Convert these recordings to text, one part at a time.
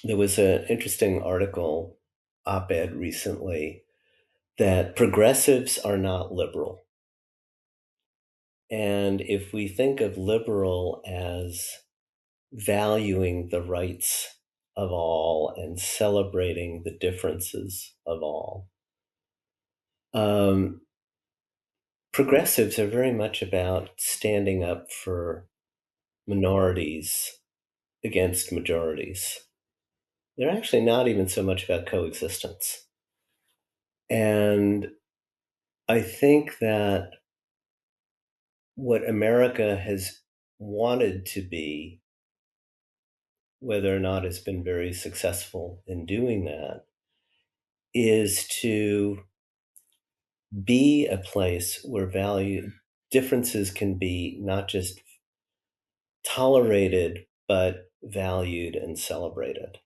There was an interesting article, op-ed recently, that progressives are not liberal. And if we think of liberal as valuing the rights of all and celebrating the differences of all, um, progressives are very much about standing up for minorities against majorities. They're actually not even so much about coexistence. And I think that what America has wanted to be, whether or not it's been very successful in doing that, is to be a place where value differences can be not just tolerated, but valued and celebrated.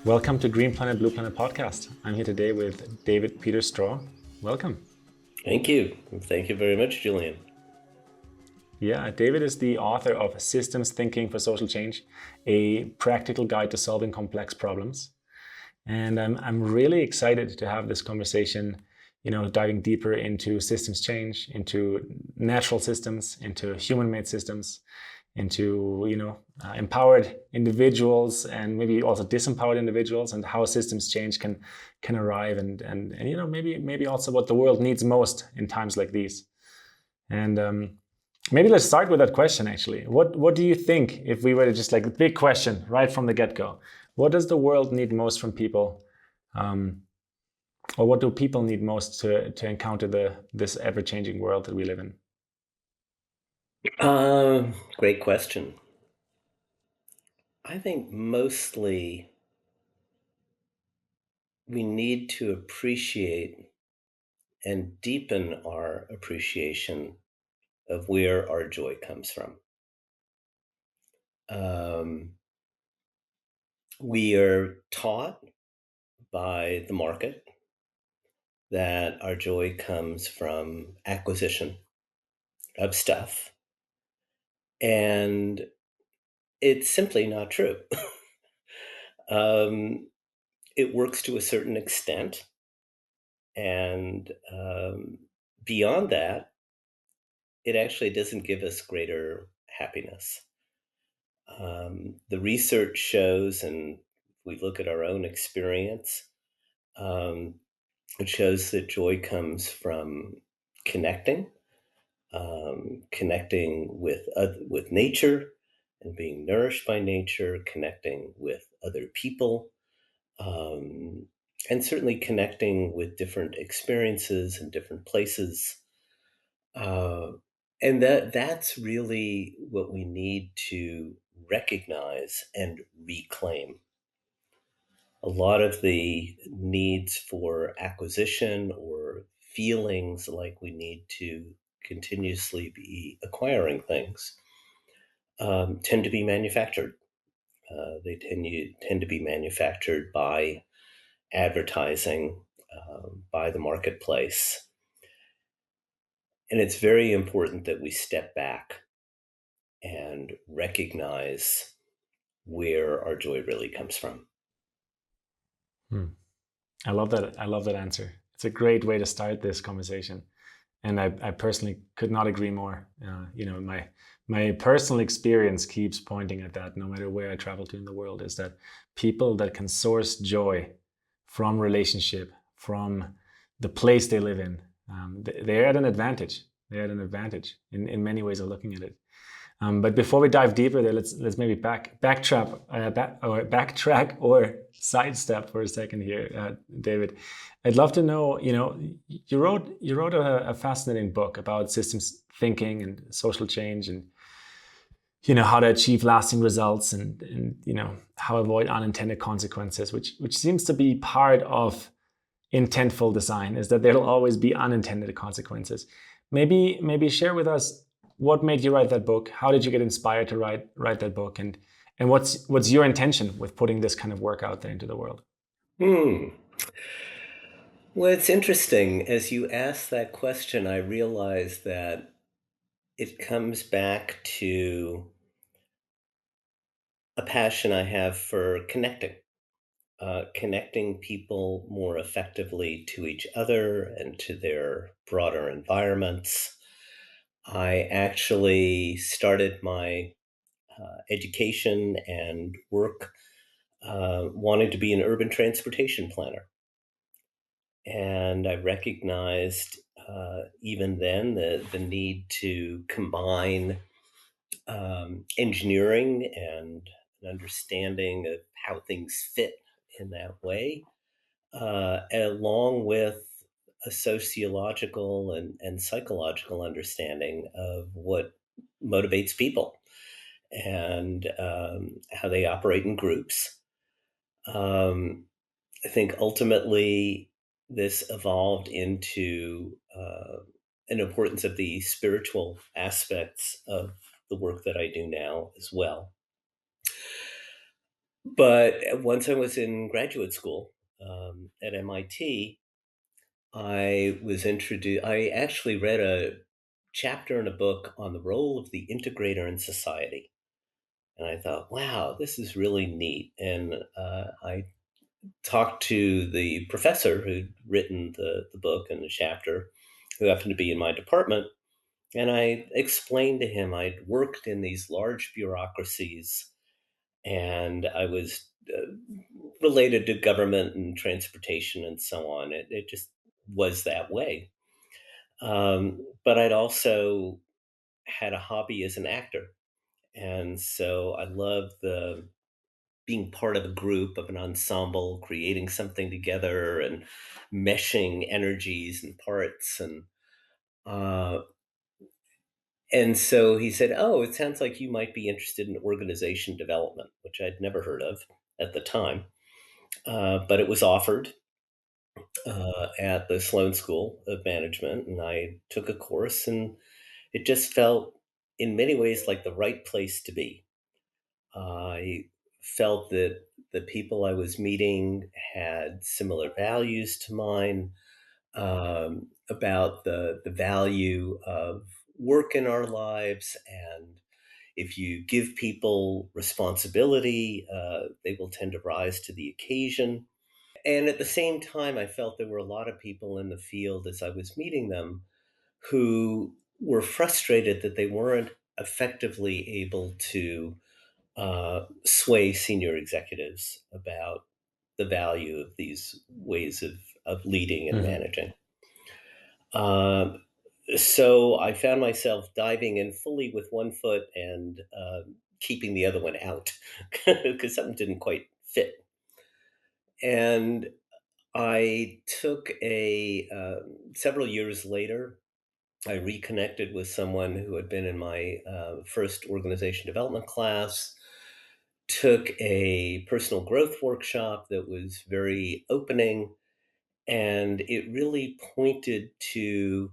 Welcome to Green Planet, Blue Planet podcast. I'm here today with Peter Stroh. Welcome. Thank you. Thank you very much, Julian. Yeah, David is the author of Systems Thinking for Social Change, a practical guide to solving complex problems. And I'm really excited to have this conversation, diving deeper into systems change, into natural systems, into human-made systems, into empowered individuals and maybe also disempowered individuals, and how systems change can arrive, and maybe also what the world needs most in times like these. And maybe let's start with that question. Actually, what do you think, if we were to just, like, the big question right from the get-go, what does the world need most from people, or what do people need most to encounter this ever-changing world that we live in? Great question. I think mostly we need to appreciate and deepen our appreciation of where our joy comes from. We are taught by the market that our joy comes from acquisition of stuff, and it's simply not true. It works to a certain extent, and beyond that, it actually doesn't give us greater happiness. The research shows, and we look at our own experience, um, it shows that joy comes from connecting, connecting with nature and being nourished by nature, connecting with other people, um, and certainly connecting with different experiences and different places. Uh, and that's really what we need to recognize and reclaim. A lot of the needs for acquisition or feelings like we need to continuously be acquiring things tend to be manufactured. They tend to be manufactured by advertising, by the marketplace. And it's very important that we step back and recognize where our joy really comes from. I love that. I love that answer. It's a great way to start this conversation, and I personally could not agree more. My personal experience keeps pointing at that. No matter where I travel to in the world, is that people that can source joy from relationship, from the place they live in, they're at an advantage. They're at an advantage in many ways of looking at it. But before we dive deeper there, let's maybe backtrack or sidestep for a second here, David. I'd love to know. You wrote a fascinating book about systems thinking and social change, and how to achieve lasting results, and how to avoid unintended consequences, which seems to be part of intentful design, is that there'll always be unintended consequences. Maybe share with us, what made you write that book? How did you get inspired to write that book? And what's your intention with putting this kind of work out there into the world? Hmm. Well, it's interesting. As you ask that question, I realize that it comes back to a passion I have for connecting people more effectively to each other and to their broader environments. I actually started my education and work wanting to be an urban transportation planner. And I recognized even then the need to combine engineering and an understanding of how things fit in that way, along with a sociological and psychological understanding of what motivates people and how they operate in groups. Um, I think ultimately this evolved into an importance of the spiritual aspects of the work that I do now as well. But once I was in graduate school at MIT, I was introduced, I actually read a chapter in a book on the role of the integrator in society. And I thought, wow, this is really neat. And I talked to the professor who'd written the book and the chapter, who happened to be in my department. And I explained to him I'd worked in these large bureaucracies and I was related to government and transportation and so on. It just was that way. But I'd also had a hobby as an actor. And so I loved the being part of a group, of an ensemble, creating something together and meshing energies and parts. Uh, and so he said, "Oh, it sounds like you might be interested in organization development," which I'd never heard of at the time. But it was offered at the Sloan School of Management, and I took a course, and it just felt in many ways like the right place to be. I felt that the people I was meeting had similar values to mine, about the value of work in our lives. And if you give people responsibility, they will tend to rise to the occasion. And at the same time, I felt there were a lot of people in the field as I was meeting them who were frustrated that they weren't effectively able to sway senior executives about the value of these ways of leading and Hmm. managing. Um, so I found myself diving in fully with one foot and keeping the other one out because something didn't quite fit. And I took several years later, I reconnected with someone who had been in my first organization development class, took a personal growth workshop that was very opening, and it really pointed to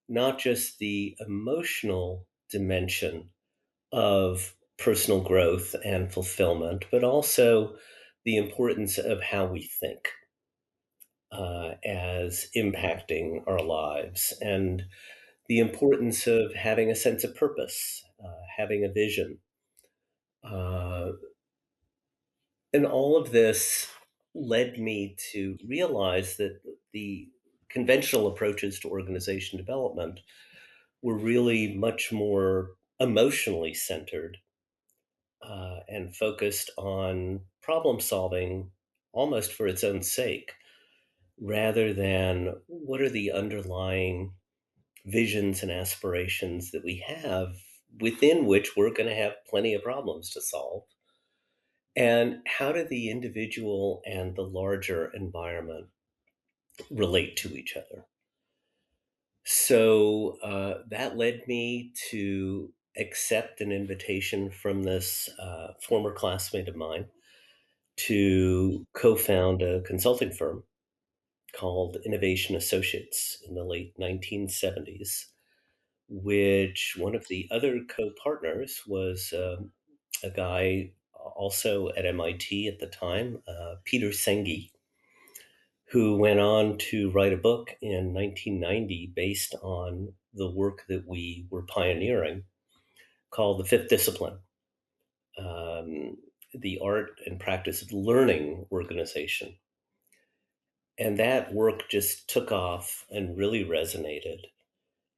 not just the emotional dimension of personal growth and fulfillment, but also the importance of how we think as impacting our lives, and the importance of having a sense of purpose, having a vision. Uh, and all of this led me to realize that the conventional approaches to organization development were really much more emotionally centered and focused on problem solving almost for its own sake, rather than what are the underlying visions and aspirations that we have within which we're going to have plenty of problems to solve. And how do the individual and the larger environment relate to each other? So that led me to accept an invitation from this former classmate of mine to co found a consulting firm called Innovation Associates in the late 1970s, which one of the other co partners was a guy also at MIT at the time, Peter Senge, who went on to write a book in 1990 based on the work that we were pioneering called The Fifth Discipline, the art and practice of learning organization. And that work just took off and really resonated.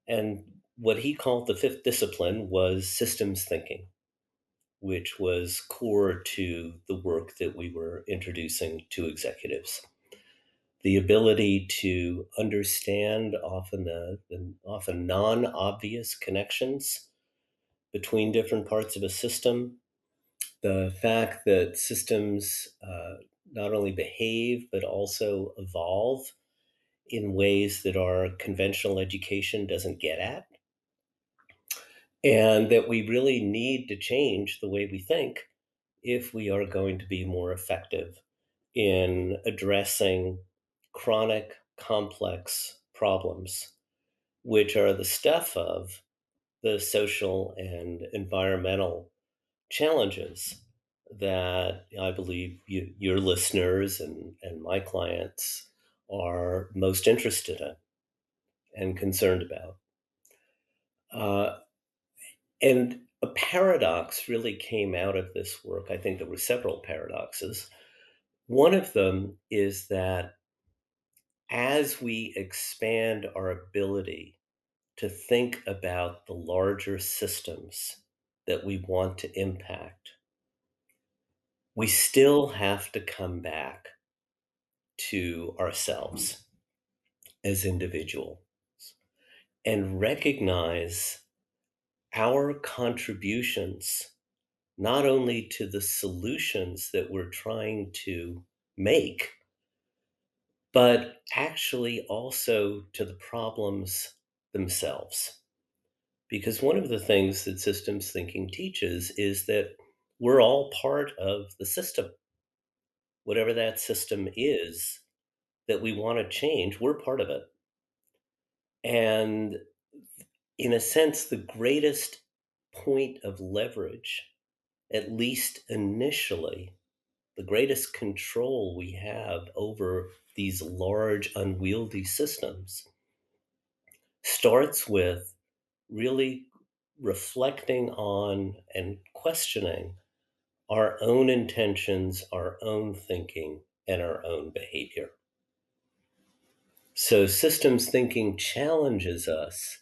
And what he called the fifth discipline was systems thinking, which was core to the work that we were introducing to executives. The ability to understand often non-obvious connections between different parts of a system, the fact that systems not only behave but also evolve in ways that our conventional education doesn't get at, and that we really need to change the way we think if we are going to be more effective in addressing chronic, complex problems, which are the stuff of the social and environmental challenges that I believe your listeners and my clients are most interested in and concerned about. Uh, and a paradox really came out of this work. I think there were several paradoxes. One of them is that as we expand our ability to think about the larger systems that we want to impact, we still have to come back to ourselves as individuals and recognize our contributions not only to the solutions that we're trying to make, but actually also to the problems themselves. Because one of the things that systems thinking teaches is that we're all part of the system. Whatever that system is that we want to change, we're part of it. And in a sense, the greatest point of leverage, at least initially, the greatest control we have over these large, unwieldy systems starts with really reflecting on and questioning our own intentions, our own thinking, and our own behavior. So, systems thinking challenges us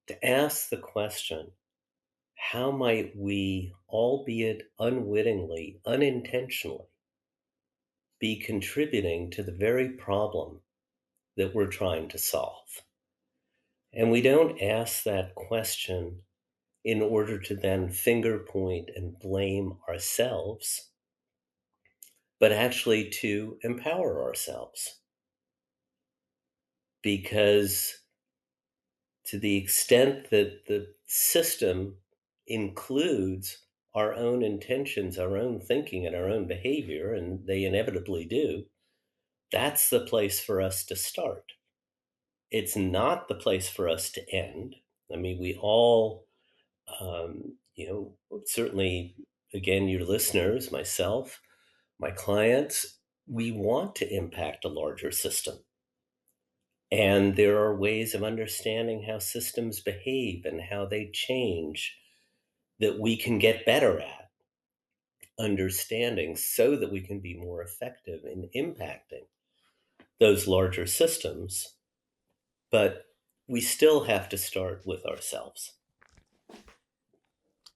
to ask the question, how might we, albeit unwittingly, unintentionally, be contributing to the very problem that we're trying to solve? And we don't ask that question in order to then finger point and blame ourselves, but actually to empower ourselves. Because to the extent that the system includes our own intentions, our own thinking, and our own behavior, and they inevitably do, that's the place for us to start. It's not the place for us to end. I mean, we all, certainly, again, your listeners, myself, my clients, we want to impact a larger system. And there are ways of understanding how systems behave and how they change that we can get better at understanding so that we can be more effective in impacting those larger systems. But we still have to start with ourselves.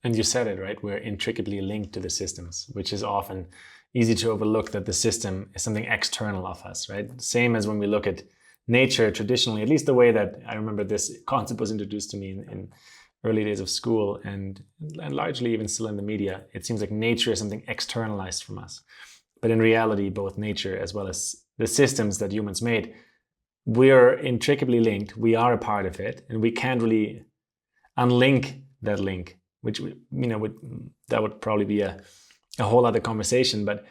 And you said it, right? We're intricately linked to the systems, which is often easy to overlook that the system is something external of us, right? Same as when we look at nature traditionally, at least the way that I remember this concept was introduced to me in early days of school and largely even still in the media. It seems like nature is something externalized from us. But in reality, both nature as well as the systems that humans made, we're intricately linked. We are a part of it, and we can't really unlink that link, which, that would probably be a whole other conversation. But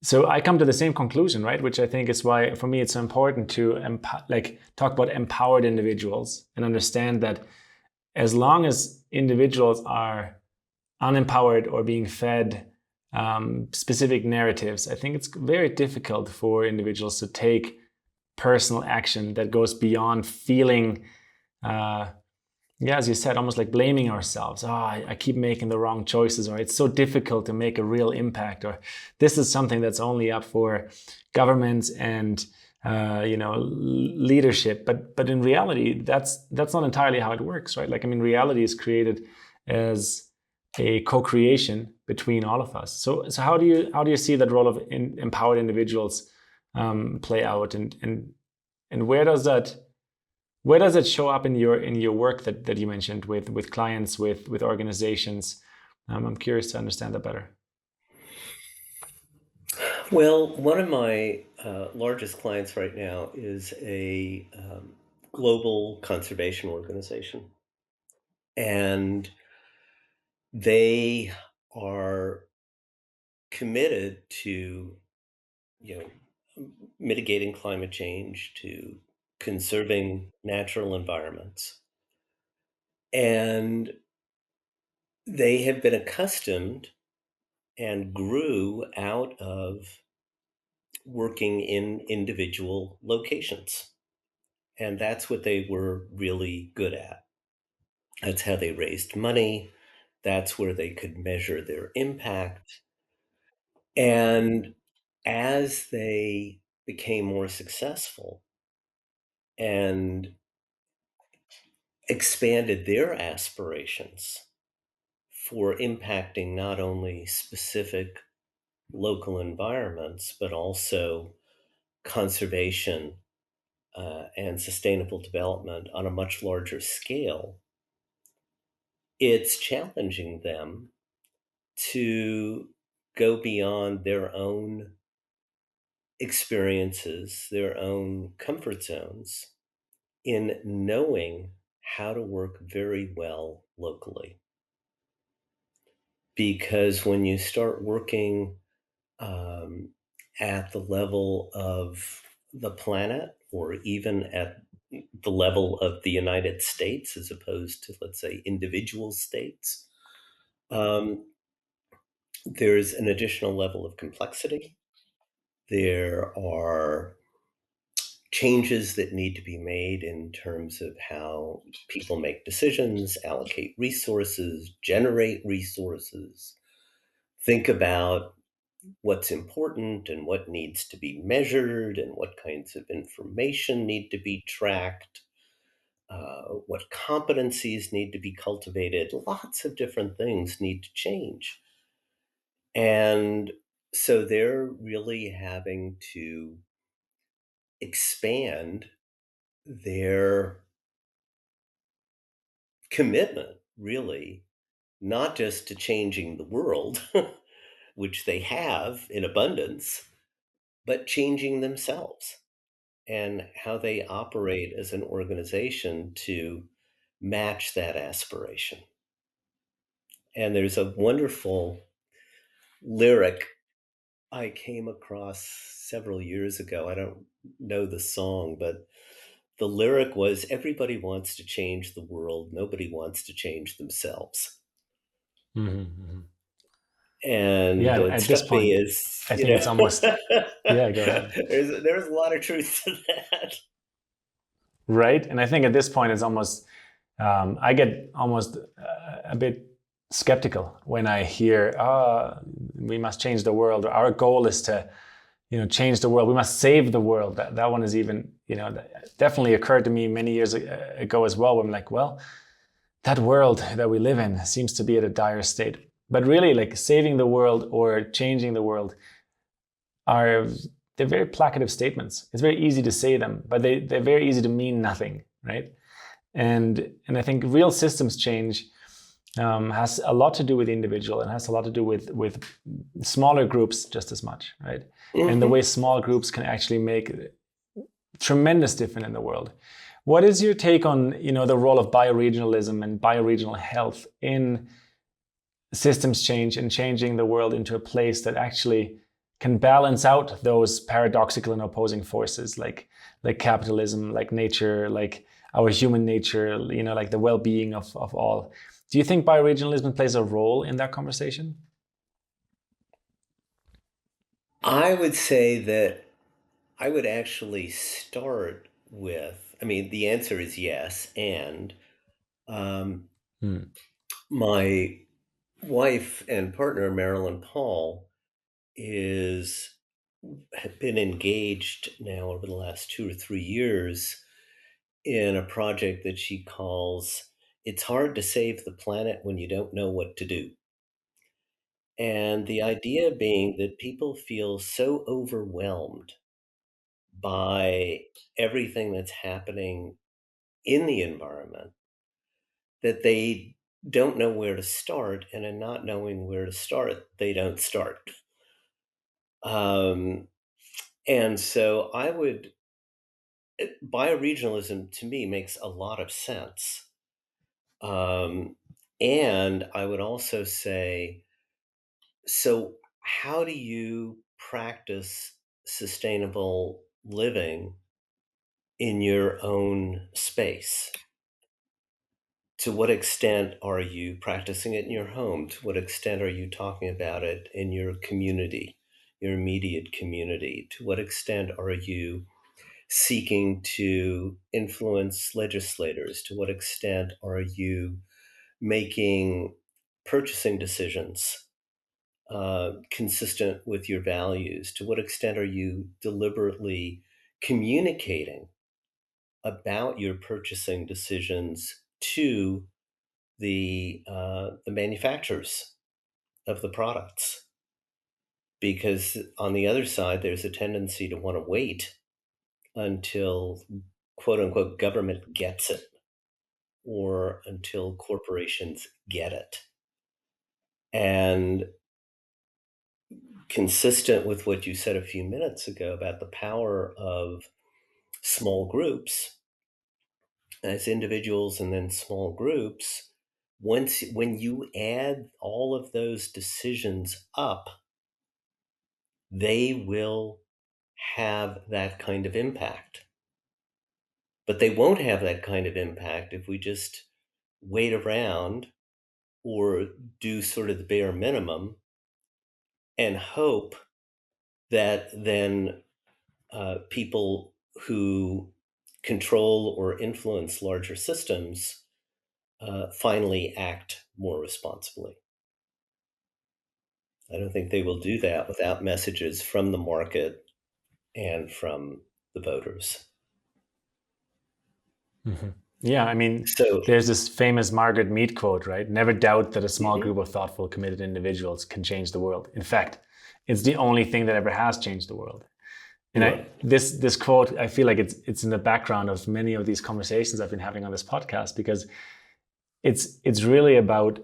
so I come to the same conclusion, right? Which I think is why, for me, it's so important to talk about empowered individuals and understand that as long as individuals are unempowered or being fed specific narratives, I think it's very difficult for individuals to take personal action that goes beyond feeling, as you said, almost like blaming ourselves. I keep making the wrong choices, or it's so difficult to make a real impact, or this is something that's only up for governments and leadership. But in reality, that's not entirely how it works, right? Like, I mean, reality is created as a co-creation between all of us. So how do you see that role of empowered individuals play out, and where does it show up in your work that you mentioned with clients, with organizations? I'm curious to understand that better. Well, one of my largest clients right now is a global conservation organization, and they are committed to, you know, mitigating climate change, to conserving natural environments. And they have been accustomed and grew out of working in individual locations. And that's what they were really good at. That's how they raised money. That's where they could measure their impact. And as they became more successful and expanded their aspirations for impacting not only specific local environments, but also conservation and sustainable development on a much larger scale, it's challenging them to go beyond their own experiences, their own comfort zones, in knowing how to work very well locally. Because when you start working um, at the level of the planet, or even at the level of the United States, as opposed to, let's say, individual states, um, there's an additional level of complexity. There are changes that need to be made in terms of how people make decisions, allocate resources, generate resources, think about what's important and what needs to be measured and what kinds of information need to be tracked, what competencies need to be cultivated. Lots of different things need to change. And so they're really having to expand their commitment, really, not just to changing the world, which they have in abundance, but changing themselves and how they operate as an organization to match that aspiration. And there's a wonderful lyric I came across several years ago. I don't know the song, but the lyric was, "Everybody wants to change the world. Nobody wants to change themselves." Mm-hmm. And Yeah, what at this struck me point, is, I think it's almost, yeah, go ahead. there's a lot of truth to that. Right. And I think at this point, it's almost, I get almost a bit skeptical when I hear, we must change the world. Our goal is to, change the world. We must save the world. That one is even, that definitely occurred to me many years ago as well. When I'm like, well, that world that we live in seems to be at a dire state. But really, like, saving the world or changing the world they're very placative statements. It's very easy to say them, but they're very easy to mean nothing, right? And I think real systems change has a lot to do with the individual, and has a lot to do with smaller groups just as much, right? Mm-hmm. And the way small groups can actually make tremendous difference in the world. What is your take on the role of bioregionalism and bioregional health in systems change and changing the world into a place that actually can balance out those paradoxical and opposing forces, like capitalism, like nature, like our human nature, like the well-being of all? Do you think bioregionalism plays a role in that conversation? I would say that I would actually start with, I mean, the answer is yes. And um, Hmm. my wife and partner, Marilyn Paul, is have been engaged now over the last 2 or 3 years in a project that she calls It's Hard to Save the Planet When You Don't Know What to Do. And the idea being that people feel so overwhelmed by everything that's happening in the environment that they don't know where to start. And in not knowing where to start, they don't start. Um, and so bioregionalism to me makes a lot of sense. Um, and I would also say, so how do you practice sustainable living in your own space? To what extent are you practicing it in your home? To what extent are you talking about it in your community, your immediate community? To what extent are you seeking to influence legislators? To what extent are you making purchasing decisions consistent with your values? To what extent are you deliberately communicating about your purchasing decisions to the manufacturers of the products? Because on the other side, there's a tendency to want to wait until quote unquote government gets it or until corporations get it. And consistent with what you said a few minutes ago about the power of small groups as individuals and then small groups, when you add all of those decisions up, they will have that kind of impact. But they won't have that kind of impact if we just wait around or do sort of the bare minimum and hope that then people who control or influence larger systems finally act more responsibly. I don't think they will do that without messages from the market and from the voters. Mhm. Yeah, I mean, So, there's this famous Margaret Mead quote, right? Never doubt that a small mhm, group of thoughtful, committed individuals can change the world. In fact, it's the only thing that ever has changed the world. And right. this quote, I feel like it's in the background of many of these conversations I've been having on this podcast because it's really about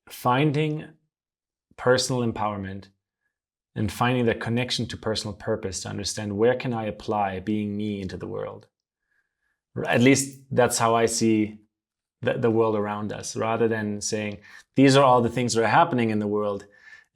finding personal empowerment and finding that connection to personal purpose to understand where can I apply being me into the world. At least that's how I see the world around us, rather than saying these are all the things that are happening in the world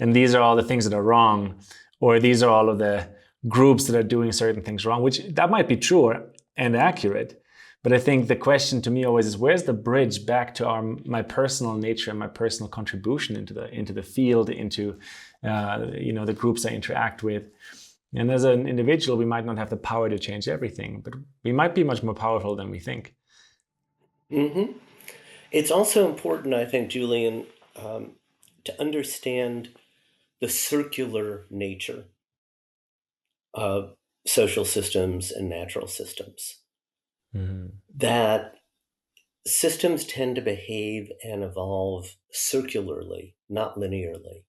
and these are all the things that are wrong, or these are all of the groups that are doing certain things wrong, which that might be true and accurate. But I think the question to me always is, where's the bridge back to my personal nature and my personal contribution into the field, into the groups I interact with. And as an individual, we might not have the power to change everything, but we might be much more powerful than we think. Hmm. It's also important, I think, Julian, to understand the circular nature of social systems and natural systems. Mhm. That systems tend to behave and evolve circularly, not linearly.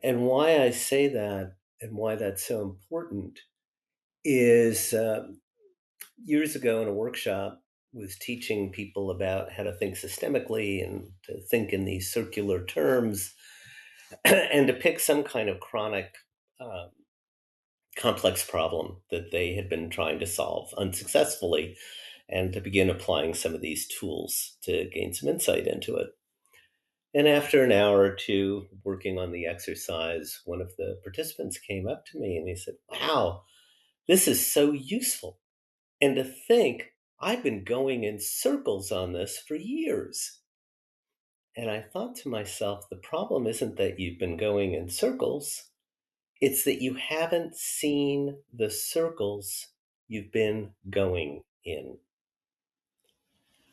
And why I say that and why that's so important is years ago in a workshop was teaching people about how to think systemically and to think in these circular terms and to pick some kind of chronic uh, complex problem that they had been trying to solve unsuccessfully and to begin applying some of these tools to gain some insight into it. And after an hour or two working on the exercise, one of the participants came up to me and he said, "Wow, this is so useful. And to think I've been going in circles on this for years." And I thought to myself, the problem isn't that you've been going in circles, it's that you haven't seen the circles you've been going in.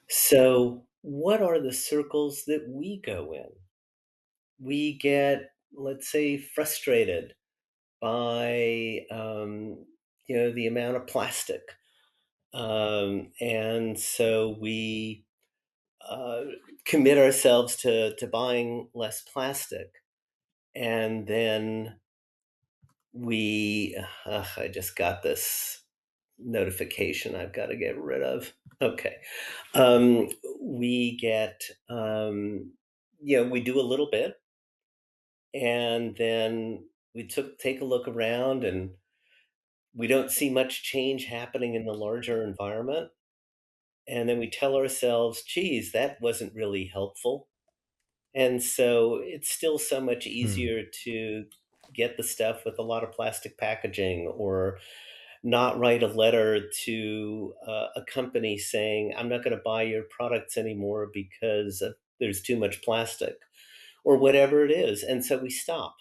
So, what are the circles that we go in? We get, let's say, frustrated by, the amount of plastic. And so we uh, commit ourselves to buying less plastic. And then I just got this notification I've got to get rid of. Okay. Um, we get, we do a little bit, and then take a look around, and we don't see much change happening in the larger environment. And then we tell ourselves, geez, that wasn't really helpful. And so it's still so much Hmm. easier to get the stuff with a lot of plastic packaging, or not write a letter to a company saying, I'm not going to buy your products anymore because there's too much plastic, or whatever it is. And so we stop.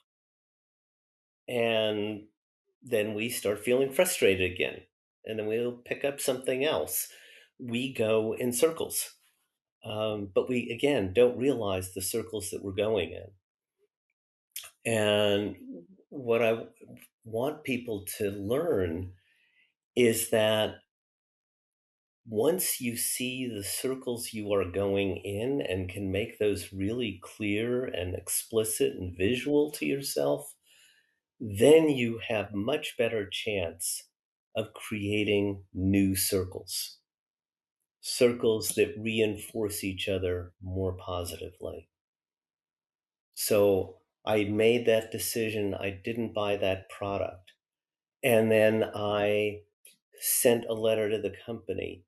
And then we start feeling frustrated again. And then we'll pick up something else. We go in circles. But we, again, don't realize the circles that we're going in. And what I want people to learn is that once you see the circles you are going in and can make those really clear and explicit and visual to yourself, then you have much better chance of creating new circles, circles that reinforce each other more positively. So I made that decision. I didn't buy that product. And then I sent a letter to the company.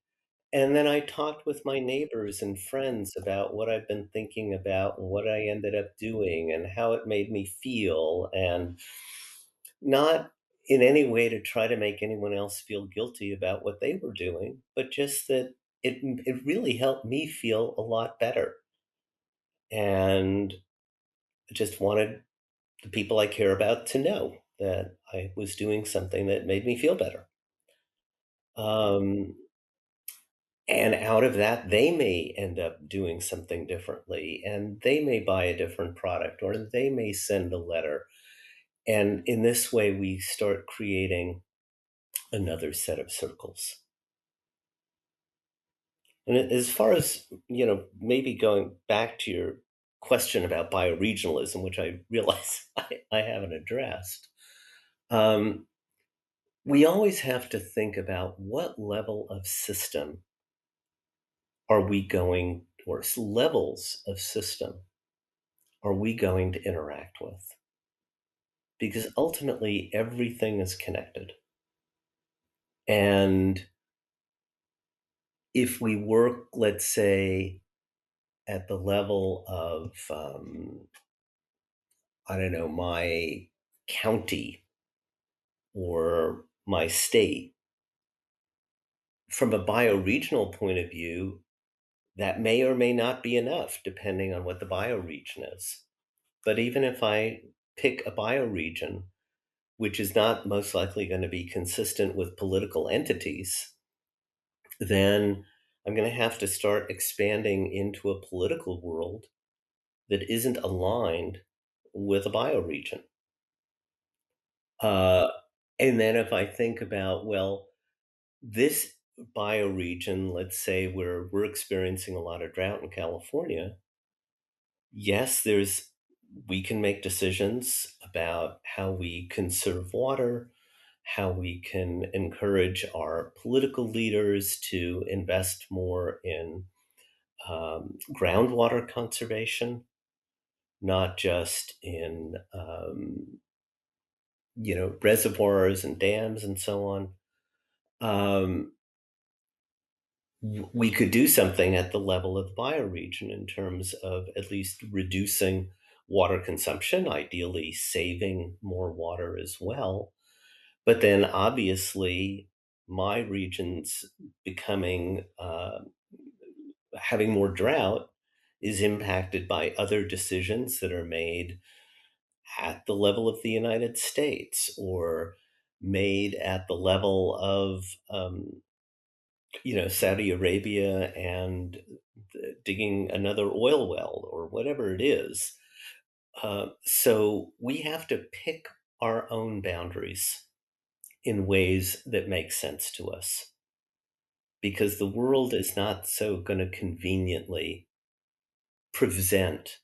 And then I talked with my neighbors and friends about what I've been thinking about and what I ended up doing and how it made me feel, and not in any way to try to make anyone else feel guilty about what they were doing, but just that it really helped me feel a lot better. And I just wanted the people I care about to know that I was doing something that made me feel better. Um, And out of that, they may end up doing something differently, and they may buy a different product, or they may send a letter. And in this way, we start creating another set of circles. And as far as, maybe going back to your question about bioregionalism, which I realize I haven't addressed, um, we always have to think about what level of system are we going, or levels of system are we going to interact with? Because ultimately, everything is connected. And if we work, let's say, at the level of, I don't know, my county or my state, from a bioregional point of view, that may or may not be enough, depending on what the bioregion is. But even if I pick a bioregion, which is not most likely going to be consistent with political entities, then I'm going to have to start expanding into a political world that isn't aligned with a bioregion. Uh, and then if I think about, well, this bioregion, let's say where we're experiencing a lot of drought in California, yes, we can make decisions about how we conserve water, how we can encourage our political leaders to invest more in groundwater conservation, not just in reservoirs and dams and so on. Um, we could do something at the level of the bioregion in terms of at least reducing water consumption, ideally saving more water as well. But then obviously, my region's becoming having more drought, is impacted by other decisions that are made at the level of the United States or made at the level of, Saudi Arabia and digging another oil well or whatever it is. So we have to pick our own boundaries in ways that make sense to us because the world is not so going to conveniently present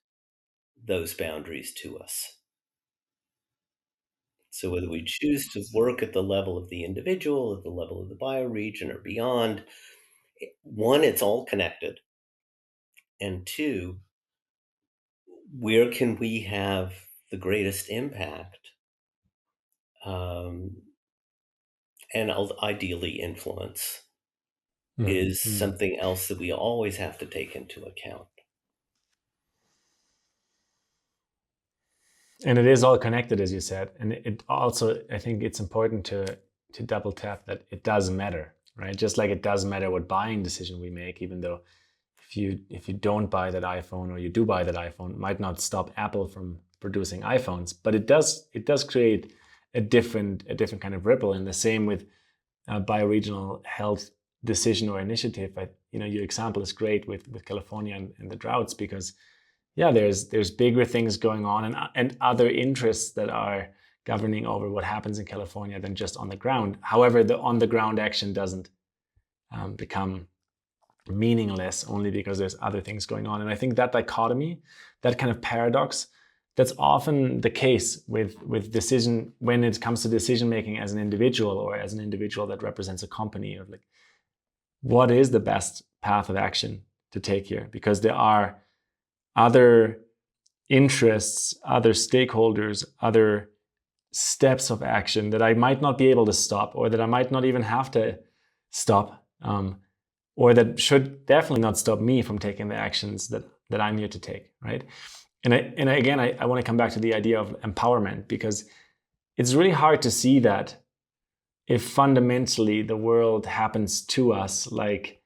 those boundaries to us. So whether we choose to work at the level of the individual, at the level of the bioregion, or beyond, one, it's all connected, and two, where can we have the greatest impact, um, and ideally influence, is Mm. something else that we always have to take into account. And it is all connected, as you said. And it also, I think it's important to double tap that it does matter, right? Just like it does matter what buying decision we make, even though if you don't buy that iPhone or you do buy that iPhone, it might not stop Apple from producing iPhones, but it does create a different kind of ripple. And the same with bioregional health decision or initiative. Your example is great with California and the droughts, because yeah, there's bigger things going on and other interests that are governing over what happens in California than just on the ground. However, the on the ground action doesn't become meaningless only because there's other things going on. And I think that dichotomy, that kind of paradox, that's often the case with decision when it comes to decision making as an individual or as an individual that represents a company, of like, what is the best path of action to take here? Because there are other interests, other stakeholders, other steps of action that I might not be able to stop, or that I might not even have to stop, or that should definitely not stop me from taking the actions that I'm here to take, right? And again, I want to come back to the idea of empowerment, because it's really hard to see that if fundamentally the world happens to us like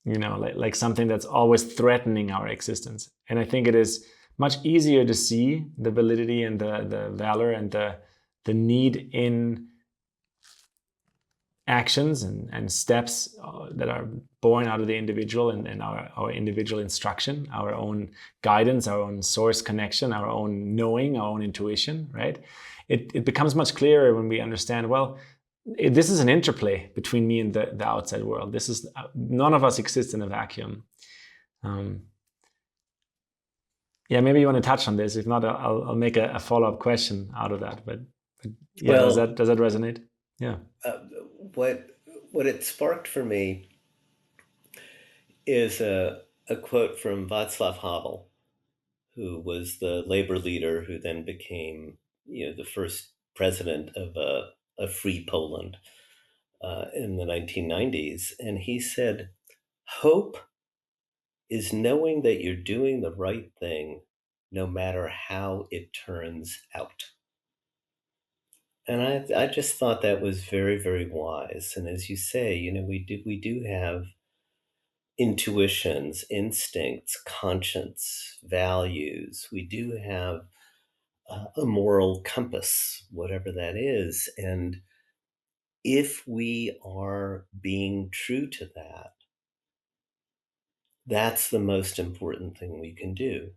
like something that's always threatening our existence. And I think it is much easier to see the validity and the valor and the need in actions and steps that are born out of the individual and our individual instruction, our own guidance, our own source connection, our own knowing, our own intuition, right? It becomes much clearer when we understand, well, this is an interplay between me and the outside world. This is none of us exist in a vacuum. Yeah, maybe you want to touch on this. If not, I'll make a follow-up question out of that. But yeah, Well, does that resonate? Yeah. what it sparked for me is a quote from Václav Havel, who was the labor leader who then became, the first president of a free Poland in the 1990s. And he said, "Hope is knowing that you're doing the right thing, no matter how it turns out." And I just thought that was very, very wise. And as you say, we do have intuitions, instincts, conscience, values. We do have a moral compass, whatever that is. And if we are being true to that, that's the most important thing we can do,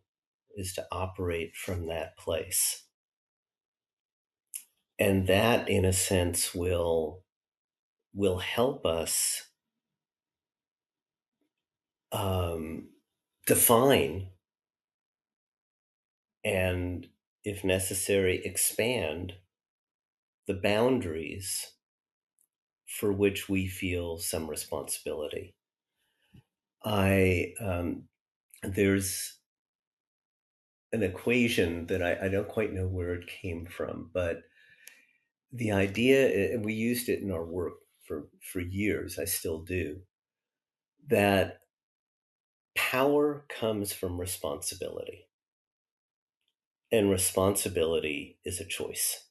is to operate from that place. And that, in a sense, will help us define and, if necessary, expand the boundaries for which we feel some responsibility. There's an equation that I don't quite know where it came from, but the idea, and we used it in our work for years, I still do, that power comes from responsibility, and responsibility is a choice.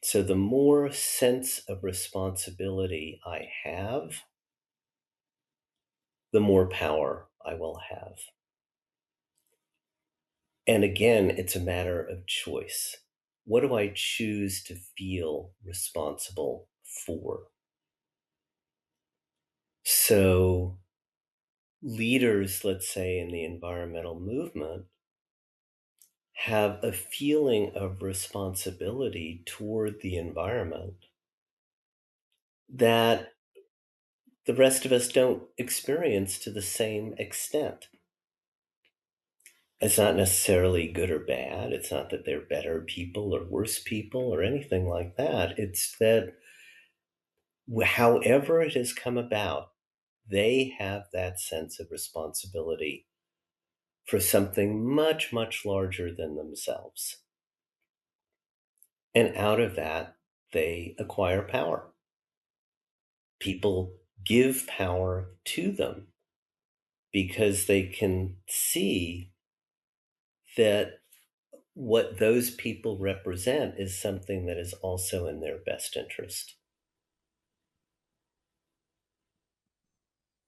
So the more sense of responsibility I have, the more power I will have. And again, it's a matter of choice. What do I choose to feel responsible for? So, leaders, let's say in the environmental movement, have a feeling of responsibility toward the environment that the rest of us don't experience to the same extent. It's not necessarily good or bad. It's not that they're better people or worse people or anything like that. It's that however it has come about, they have that sense of responsibility for something much, much larger than themselves. And out of that, they acquire power. People give power to them because they can see that what those people represent is something that is also in their best interest.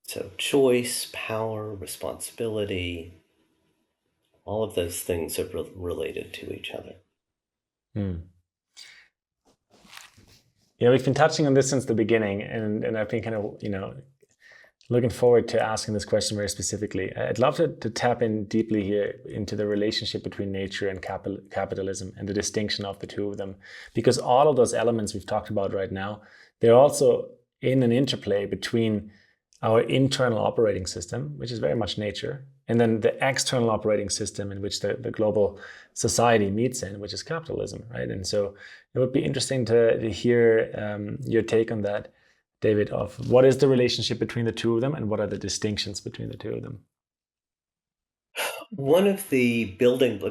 So, choice, power, responsibility, all of those things are related to each other. Hmm. Yeah, we've been touching on this since the beginning, and I've been kind of, looking forward to asking this question very specifically. I'd love to tap in deeply here into the relationship between nature and capitalism and the distinction of the two of them, because all of those elements we've talked about right now, they're also in an interplay between our internal operating system, which is very much nature, and then the external operating system in which the global society meets in, which is capitalism, right? And so it would be interesting to hear your take on that, David, of what is the relationship between the two of them and what are the distinctions between the two of them?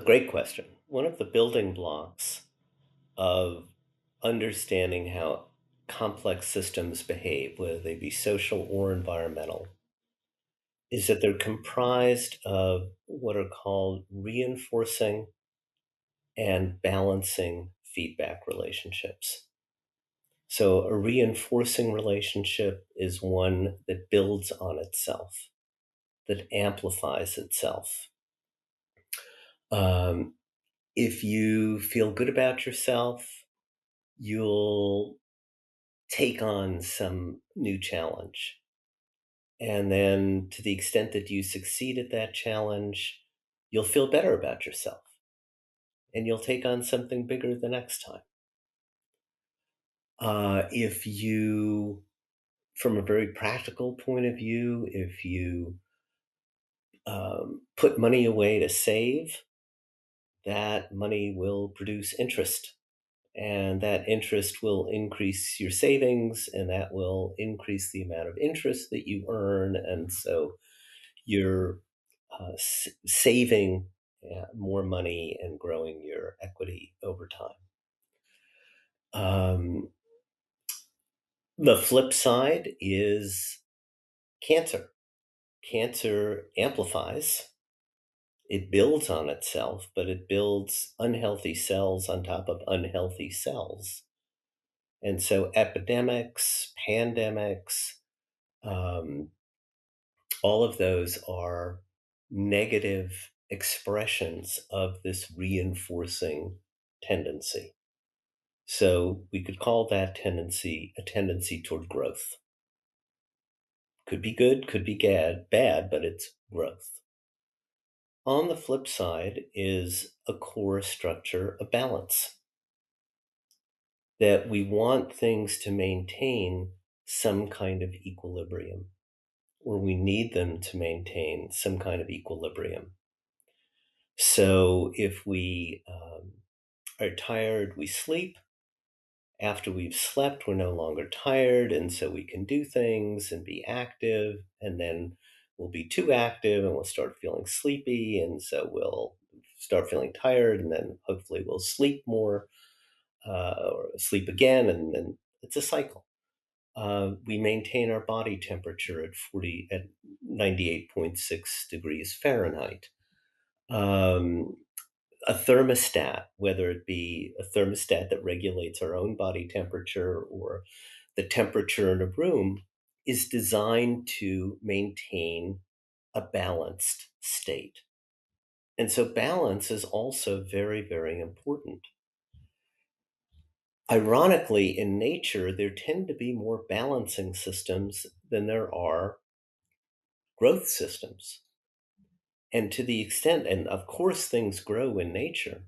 Great question. One of the building blocks of understanding how complex systems behave, whether they be social or environmental, is that they're comprised of what are called reinforcing and balancing feedback relationships. So, a reinforcing relationship is one that builds on itself, that amplifies itself. Um, if you feel good about yourself, you'll take on some new challenge. And then, to the extent that you succeed at that challenge, you'll feel better about yourself and you'll take on something bigger the next time. If you, from a very practical point of view, if you put money away to save, that money will produce interest. And that interest will increase your savings, and that will increase the amount of interest that you earn. And so you're saving more money and growing your equity over time. Um, the flip side is cancer. Cancer amplifies, it builds on itself, but it builds unhealthy cells on top of unhealthy cells. And so epidemics, pandemics, um, all of those are negative expressions of this reinforcing tendency. So we could call that tendency a tendency toward growth. Could be good, could be bad, but it's growth. On the flip side is a core structure of balance, that we want things to maintain some kind of equilibrium, or we need them to maintain some kind of equilibrium. So if we are tired, we sleep. After we've slept, we're no longer tired, and so we can do things and be active, and then we'll be too active and we'll start feeling sleepy, and so we'll start feeling tired, and then hopefully we'll sleep more or sleep again, and then it's a cycle. We maintain our body temperature at 98.6 degrees Fahrenheit. Um, a thermostat, whether it be a thermostat that regulates our own body temperature or the temperature in a room, is designed to maintain a balanced state. And so balance is also very, very important. Ironically, in nature, there tend to be more balancing systems than there are growth systems. And to the extent, and of course, things grow in nature,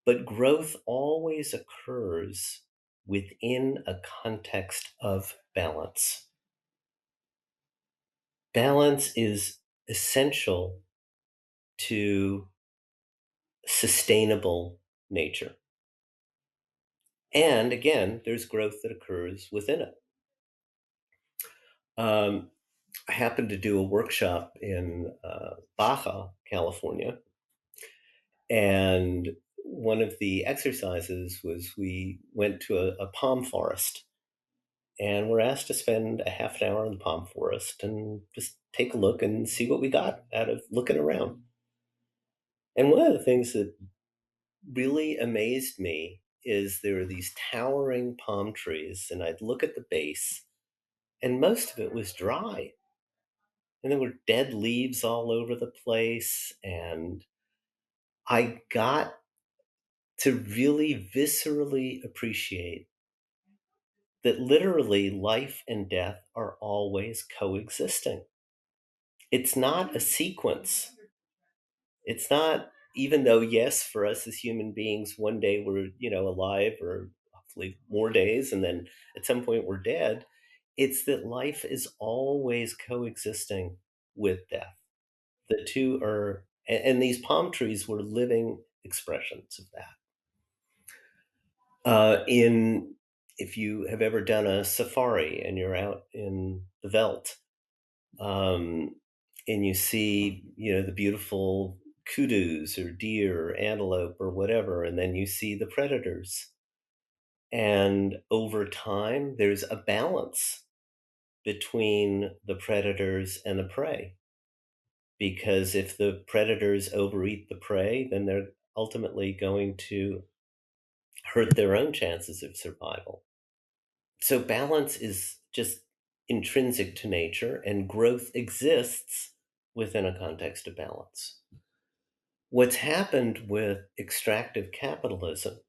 but growth always occurs within a context of balance. Balance is essential to sustainable nature. And again, there's growth that occurs within it. I happened to do a workshop in Baja, California, and one of the exercises was we went to a palm forest, and we're asked to spend a half an hour in the palm forest and just take a look and see what we got out of looking around. And one of the things that really amazed me is there are these towering palm trees, and I'd look at the base, and most of it was dry. And there were dead leaves all over the place. And I got to really viscerally appreciate that literally life and death are always coexisting. It's not a sequence. It's not, even though, yes, for us as human beings, one day we're, alive, or hopefully more days, and then at some point we're dead. It's that life is always coexisting with death. The two are, and these palm trees were living expressions of that. In If you have ever done a safari and you're out in the veldt, um, and you see, the beautiful kudus or deer or antelope or whatever, and then you see the predators. And over time, there's a balance between the predators and the prey. Because if the predators overeat the prey, then they're ultimately going to hurt their own chances of survival. So balance is just intrinsic to nature, and growth exists within a context of balance. What's happened with extractive capitalism,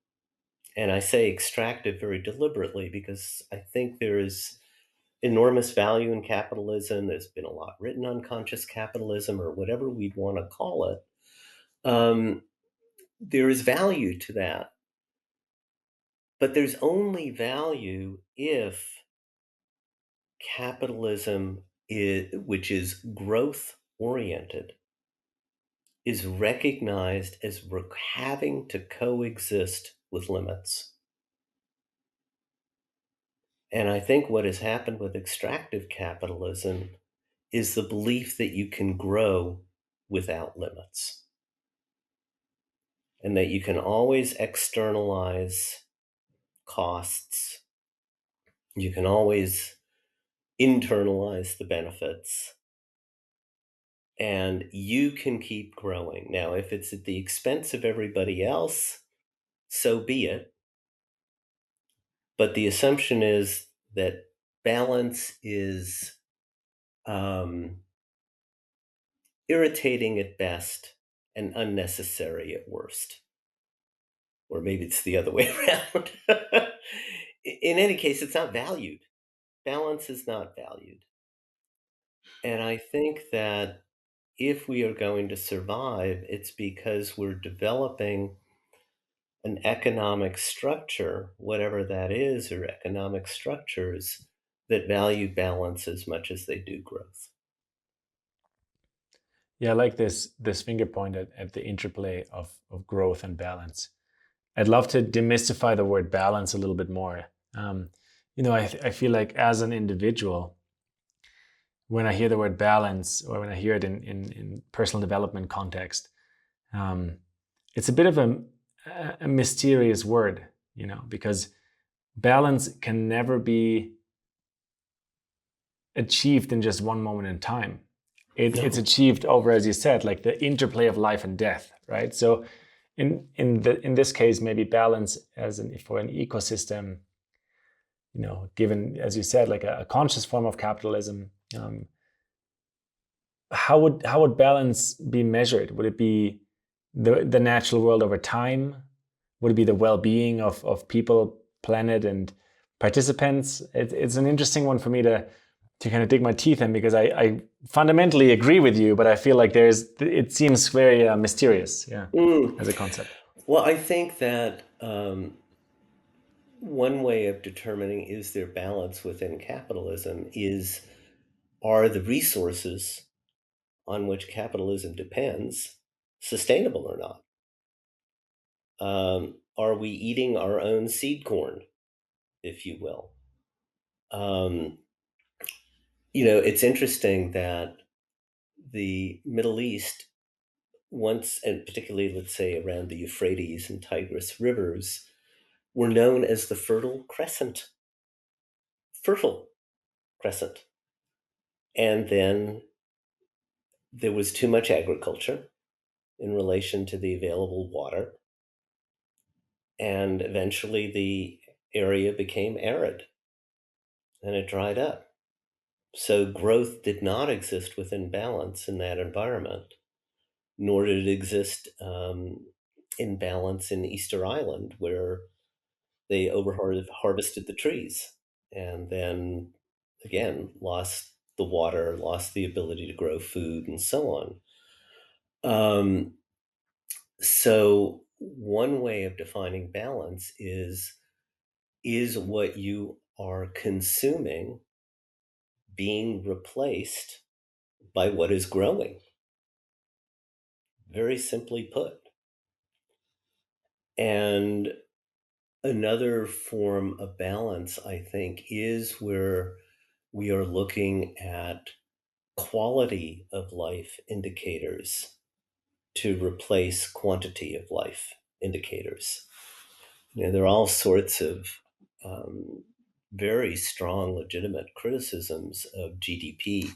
and I say extractive very deliberately because I think there is enormous value in capitalism. There's been a lot written on conscious capitalism, or whatever we'd want to call it. There is value to that. But there's only value if capitalism, which is growth oriented, is recognized as having to coexist with limits. And I think what has happened with extractive capitalism is the belief that you can grow without limits, and that you can always externalize costs. You can always internalize the benefits, and you can keep growing. Now, if it's at the expense of everybody else, so be it. But the assumption is that balance is irritating at best and unnecessary at worst. Or maybe it's the other way around. In any case, it's not valued. Balance is not valued. And I think that if we are going to survive, it's because we're developing an economic structure, whatever that is, or economic structures that value balance as much as they do growth. Yeah, I like this finger point at the interplay of growth and balance. I'd love to demystify the word balance a little bit more. I feel like as an individual, when I hear the word balance, or when I hear it in personal development context, it's a bit of a mysterious word, because balance can never be achieved in just one moment in time. It's achieved over, as you said, like the interplay of life and death, right? So in this case, maybe balance for an ecosystem, given, as you said, like a conscious form of capitalism, how would balance be measured? Would it be the natural world over time? Would it be the well-being of people, planet, and participants? It's an interesting one for me to kind of dig my teeth in, because I fundamentally agree with you, but I feel like it seems very mysterious, yeah, Mm. as a concept. Well, I think that one way of determining is there balance within capitalism is, are the resources on which capitalism depends sustainable or not? Are we eating our own seed corn, if you will? Um, it's interesting that the Middle East, once, and particularly, let's say, around the Euphrates and Tigris rivers, were known as the Fertile Crescent. Fertile Crescent. And then there was too much agriculture in relation to the available water. And eventually the area became arid and it dried up. So growth did not exist within balance in that environment, nor did it exist in balance in Easter Island, where they over harvested the trees and then again lost the water, lost the ability to grow food, and so on. So one way of defining balance is what you are consuming being replaced by what is growing, very simply put. And another form of balance, I think, is where we are looking at quality of life indicators to replace quantity of life indicators. There are all sorts of um, very strong, legitimate criticisms of GDP,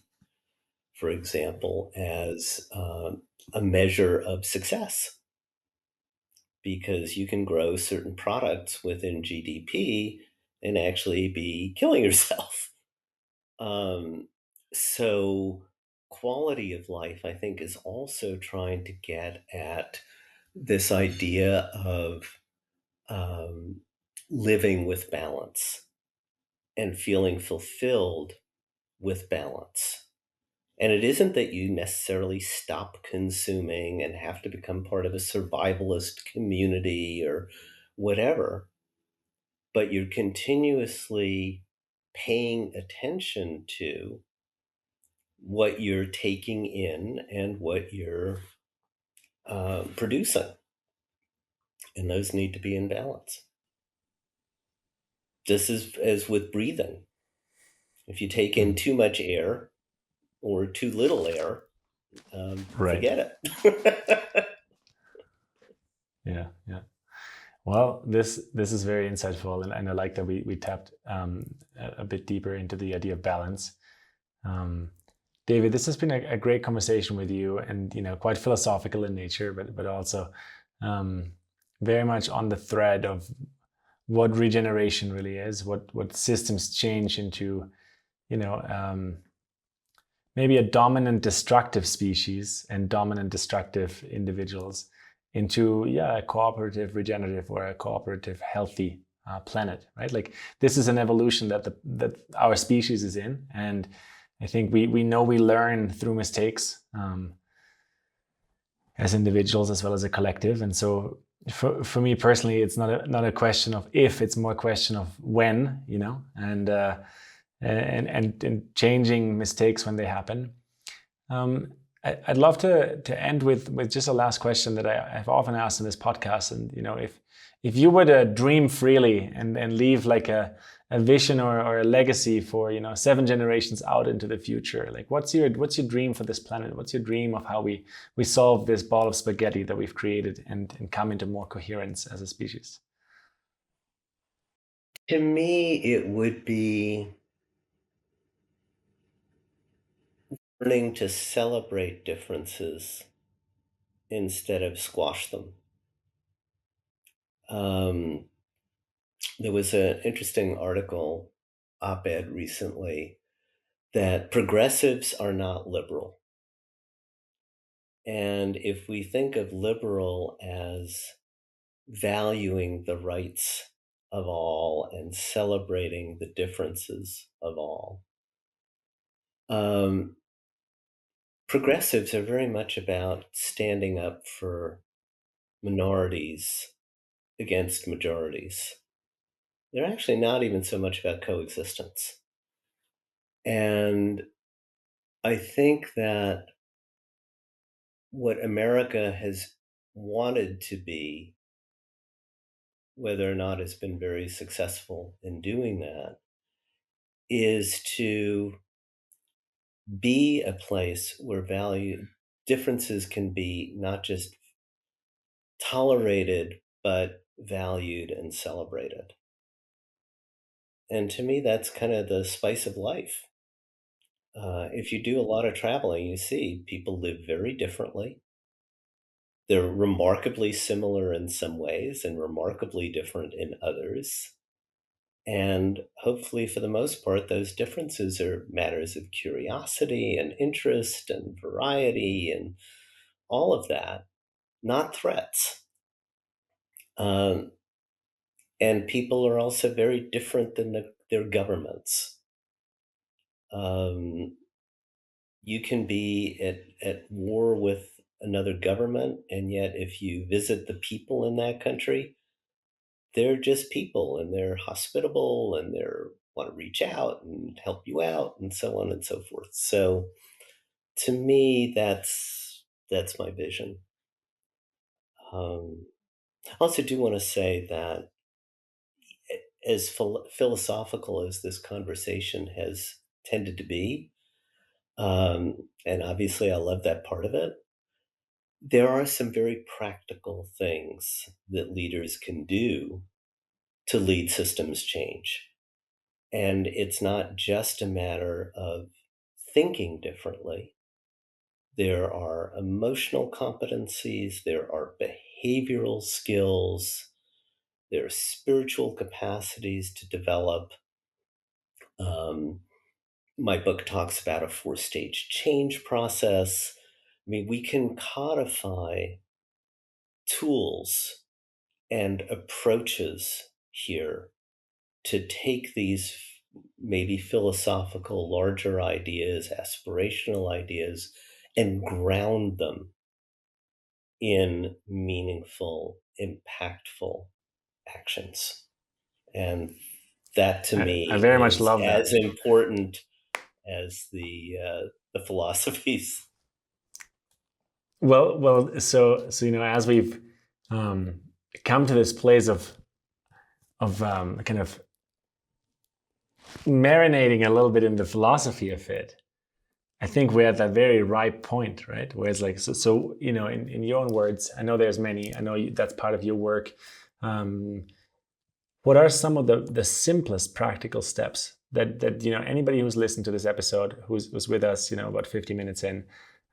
for example, as a measure of success, because you can grow certain products within GDP and actually be killing yourself. Um, so, quality of life, I think, is also trying to get at this idea of um, living with balance and feeling fulfilled with balance. And it isn't that you necessarily stop consuming and have to become part of a survivalist community or whatever, but you're continuously paying attention to what you're taking in and what you're producing. And those need to be in balance. Just as with breathing. If you take in Mm. too much air or too little air, Right. forget it. Yeah. Yeah. Well, this is very insightful, and I like that we tapped a bit deeper into the idea of balance. Um, David, this has been a great conversation with you, and quite philosophical in nature, but also um, very much on the thread of what regeneration really is, what systems change into, you know, um, maybe a dominant destructive species and dominant destructive individuals into, yeah, a cooperative regenerative or a cooperative healthy planet, right? Like, this is an evolution that our species is in, and I think we know we learn through mistakes, as individuals as well as a collective. And so for me personally, it's not a question of if, it's more a question of when, and changing mistakes when they happen. I'd love to end with just a last question that I've often asked in this podcast. And if you were to dream freely and leave like a vision or a legacy for 7 generations out into the future, like what's your dream for this planet? What's your dream of how we solve this ball of spaghetti that we've created and come into more coherence as a species? To me, it would be learning to celebrate differences instead of squash them. Um, there was an interesting article, op-ed recently, that progressives are not liberal. And if we think of liberal as valuing the rights of all and celebrating the differences of all, um, progressives are very much about standing up for minorities against majorities. They're actually not even so much about coexistence. And I think that what America has wanted to be, whether or not it's been very successful in doing that, is to be a place where value differences can be not just tolerated, but valued and celebrated. And to me, that's kind of the spice of life. If you do a lot of traveling, you see people live very differently. They're remarkably similar in some ways and remarkably different in others. And hopefully, for the most part, those differences are matters of curiosity and interest and variety and all of that, not threats. Um, and people are also very different than their governments. Um, you can be at war with another government, and yet if you visit the people in that country, they're just people and they're hospitable and they're want to reach out and help you out and so on and so forth. So to me, that's my vision. I also do want to say that as philosophical as this conversation has tended to be, and obviously I love that part of it, there are some very practical things that leaders can do to lead systems change. And it's not just a matter of thinking differently. There are emotional competencies, there are behavioral skills, there are spiritual capacities to develop. Um, my book talks about a four-stage change process. I mean, we can codify tools and approaches here to take these maybe philosophical, larger ideas, aspirational ideas, and ground them in meaningful, impactful actions. And that to I me very much is love as that. important as the philosophies. So as we've um, come to this place of kind of marinating a little bit in the philosophy of it, I think we're at that very ripe point, right? Where it's like, in your own words, I know there's many, I know that's part of your work. Um, what are some of the simplest practical steps that anybody who's listened to this episode, who's with us, about 50 minutes in,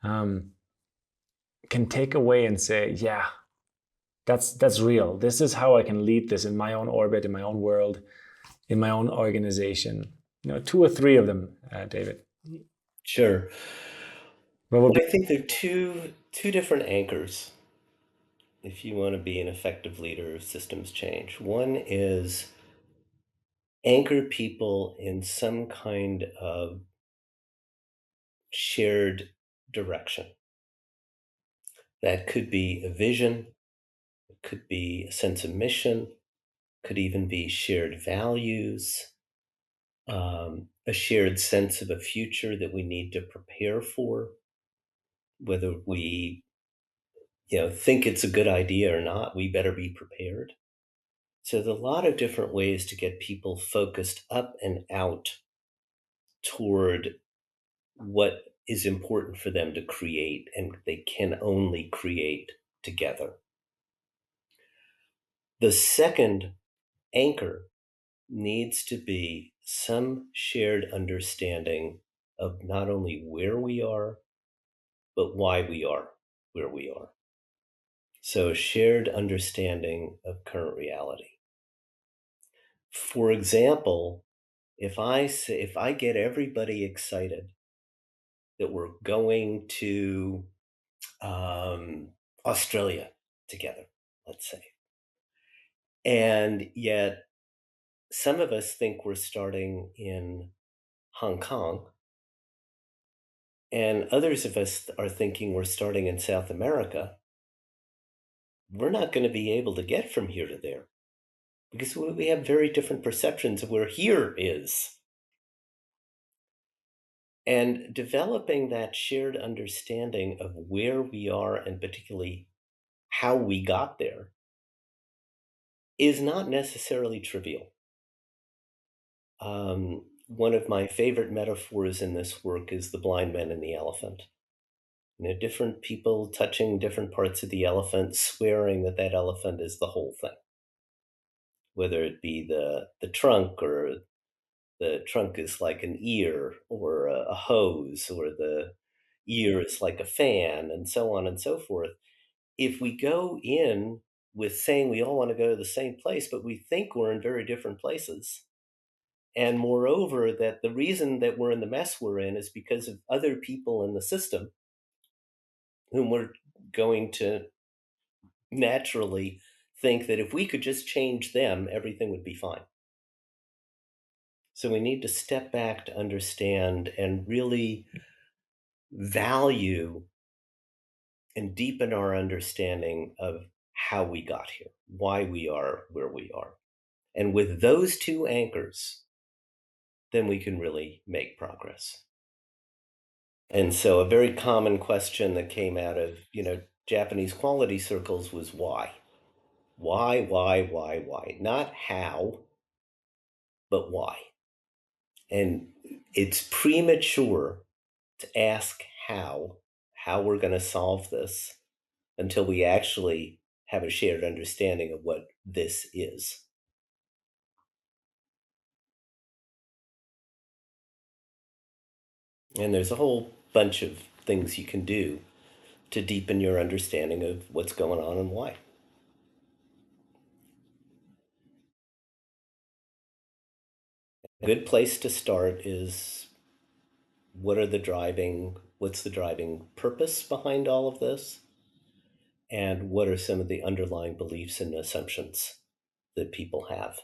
um, can take away and say, yeah, that's real. This is how I can lead this in my own orbit, in my own world, in my own organization. Two or three of them, David. Sure. What would Well, be? I think there are two different anchors if you want to be an effective leader of systems change. One is anchor people in some kind of shared direction. That could be a vision, it could be a sense of mission, could even be shared values, a shared sense of a future that we need to prepare for, whether we think it's a good idea or not, we better be prepared. So there's a lot of different ways to get people focused up and out toward what is important for them to create, and they can only create together. The second anchor needs to be some shared understanding of not only where we are, but why we are where we are. So, shared understanding of current reality. For example, if I get everybody excited that we're going to Australia together, let's say. And yet, some of us think we're starting in Hong Kong, and others of us are thinking we're starting in South America. We're not going to be able to get from here to there because we have very different perceptions of where here is. And developing that shared understanding of where we are and particularly how we got there is not necessarily trivial. One of my favorite metaphors in this work is the blind man and the elephant. Different people touching different parts of the elephant, swearing that that elephant is the whole thing, whether it be the trunk, or the trunk is like an ear or a hose, or the ear is like a fan, and so on and so forth. If we go in with saying we all want to go to the same place, but we think we're in very different places, and moreover, that the reason that we're in the mess we're in is because of other people in the system whom we're going to naturally think that if we could just change them, everything would be fine. So we need to step back to understand and really value and deepen our understanding of how we got here, why we are where we are. And with those two anchors, then we can really make progress. And so a very common question that came out of, Japanese quality circles was why? Why? Not how, but why? And it's premature to ask how we're going to solve this until we actually have a shared understanding of what this is. And there's a whole bunch of things you can do to deepen your understanding of what's going on and why. A good place to start is what's the driving purpose behind all of this? And what are some of the underlying beliefs and assumptions that people have?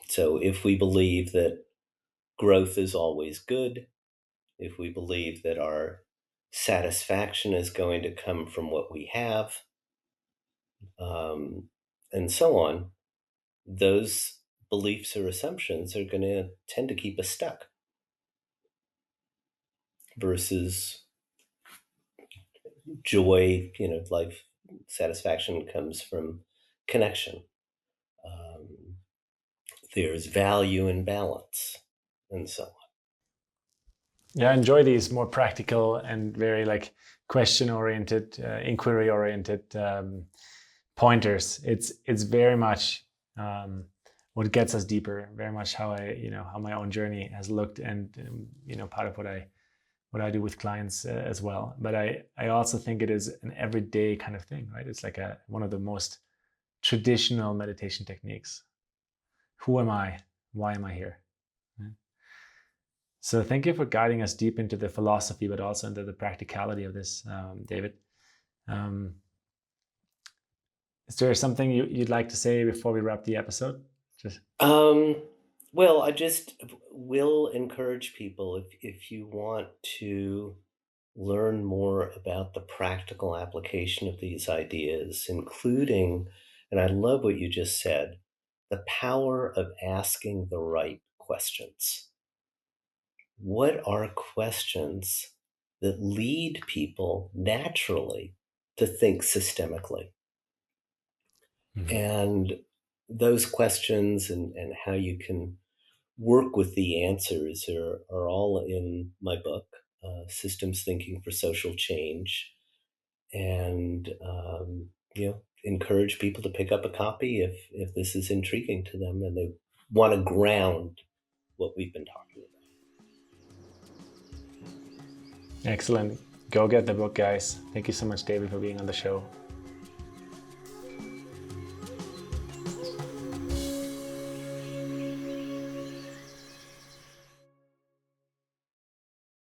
So if we believe that growth is always good, if we believe that our satisfaction is going to come from what we have, um, and so on, those beliefs or assumptions are going to tend to keep us stuck versus joy. Life satisfaction comes from connection. Um, there's value in balance, and so on. Yeah, I enjoy these more practical and very like question-oriented, inquiry-oriented pointers. It's very much what gets us deeper. Very much how how my own journey has looked, and part of what I do with clients as well. But I also think it is an everyday kind of thing, right? It's like one of the most traditional meditation techniques. Who am I? Why am I here? Right? So thank you for guiding us deep into the philosophy, but also into the practicality of this, David. Um, is there something you'd like to say before we wrap the episode? Just Well, I just will encourage people, if you want to learn more about the practical application of these ideas, including, and I love what you just said, the power of asking the right questions. What are questions that lead people naturally to think systemically? And those questions, and how you can work with the answers, are all in my book, Systems Thinking for Social Change. And, encourage people to pick up a copy if this is intriguing to them and they want to ground what we've been talking about. Excellent. Go get the book, guys. Thank you so much, David, for being on the show.